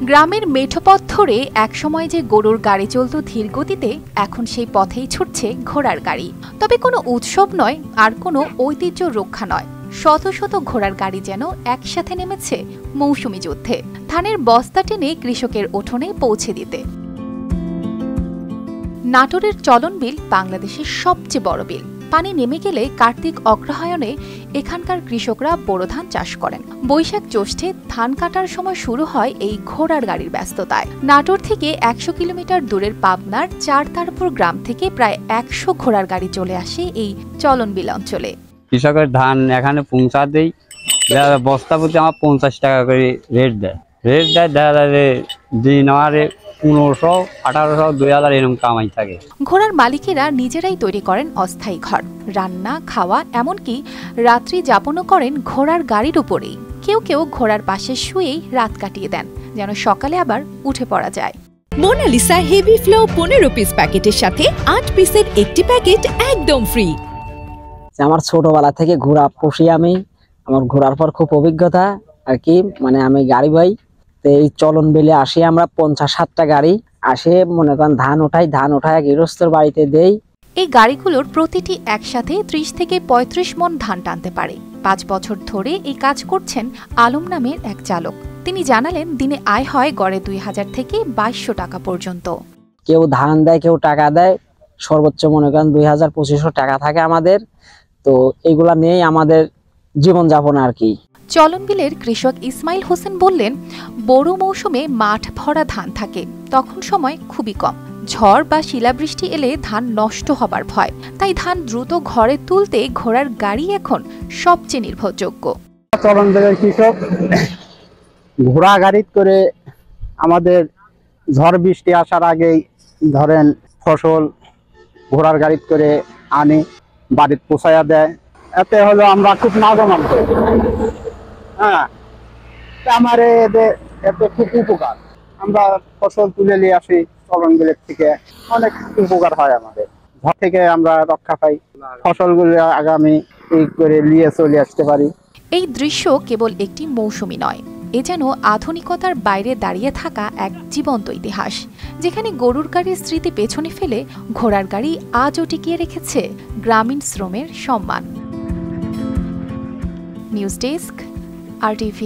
গ্রামের মেঠো পথ ধরে একসময় যে গরুর গাড়ি চলত ধীর গতিতে, এখন সেই পথেই ছুটছে ঘোড়ার গাড়ি। তবে কোনো উৎসব নয়, আর কোনো ঐতিহ্য রক্ষা নয়। শত শত ঘোড়ার গাড়ি যেন একসাথে নেমেছে মৌসুমী যুদ্ধে, ধানের বস্তা টেনে কৃষকের উঠোনে পৌঁছে দিতে। নাটোরের চলন বিল বাংলাদেশের সবচেয়ে বড় বিল। পানি নেমে গেলে কার্তিক অগ্রহায়ণে এখানকার কৃষকরা বোরো ধান চাষ করেন। বৈশাখ জ্যৈষ্ঠে ধান কাটার সময় শুরু হয় এই ঘোড়ার গাড়ির ব্যস্ততায়। নাটোর থেকে ১০০ কিলোমিটার দূরের পাবনার চারতারপুর গ্রাম থেকে প্রায় ১০০ ঘোড়ার গাড়ি চলে আসে এই চলন বিল অঞ্চলে। কৃষকের ধান এখানে পৌঁছা দেই, বস্তা প্রতি আমার ৫০ টাকা করে রেট দেয়। দেখা যায় দিন আমার ১৫০০, ১৮০০, ২০০০ এরকম কামাই থাকে। ঘোড়ার মালিকেরা নিজেরাই তৈরি করেন অস্থায়ী ঘর, রান্না খাওয়া এমনকি রাত্রি যাপনও করেন ঘোড়ার গাড়ির উপরেই। কেউ কেউ ঘোড়ার পাশে শুয়েই রাত কাটিয়ে দেন, যেন সকালে আবার উঠে পড়া যায়। মোনালিসা হেভি ফ্লো ১৫ পিস প্যাকেটের সাথে ৮ পিসের একটি প্যাকেট একদম ফ্রি। আমার ছোটবেলা থেকে ঘোড়া পুষি আমি, আমার ঘোড়ার পর খুব অভিজ্ঞতা আর কি। মানে আমি গাড়ি বাই, তো এই চলন বিলে আসি আমরা ৫০-৬০টা গাড়ি আসে, মনে করেন ধান ওঠায় গৃহস্থর বাড়িতে দেই। এই গাড়িগুলোর প্রতিটি একসাথে ৩০ থেকে ৩৫ মণ ধান টানতে পারে। ৫ বছর ধরে এই কাজ করছেন আলম নামের এক চালক। তিনি জানালেন দিনে আয় হয় গড়ে ২০০০ থেকে ২২০০ টাকা পর্যন্ত। কেউ ধান দেয়, কেউ টাকা দেয়, সর্বোচ্চ মনে করেন ২০০০-২৫০০ টাকা থাকে আমাদের। তো এগুলা নিয়েই আমাদের জীবনযাপন আর কি। চলন বিলের কৃষক ইসমাইল হোসেন বললেন, বোরো মৌসুমে মাঠ ভরা ধান থাকে, তখন সময় খুবই কম। ঝড় বা শিলাবৃষ্টি এলে ধান নষ্ট হবার ভয়, তাই ধান দ্রুত ঘরে তুলতে ঘোড়ার গাড়ি এখন সবচেয়ে নির্ভরযোগ্য। চলন বিলের কৃষক ঘোড়া গাড়ি করে আমাদের ঝড় বৃষ্টি আসার আগেই ধরেন ফসল ঘোড়ার গাড়ি করে আনি বাড়িতে পৌঁছায়া দেয়। এতে হলো আমরা খুব লাভবান হই। হ্যাঁ, আমার এতে খুব উপকার। আমরা ফসল তুলে নিয়ে আসি চলন বিলের থেকে, অনেক উপকার হয় আমাদের। ঝড় থেকে আমরা রক্ষা পাই, ফসলগুলো আগামী করে নিয়ে চলে আসতে পারি। এই দৃশ্য কেবল একটি মৌসুমি নয়, এ যেন আধুনিকতার বাইরে দাঁড়িয়ে থাকা এক জীবন্ত ইতিহাস, যেখানে গরুর গাড়ির স্মৃতি পেছনে ফেলে ঘোড়ার গাড়ি আজও টিকিয়ে রেখেছে গ্রামীণ শ্রমের সম্মান। News desk, RTV।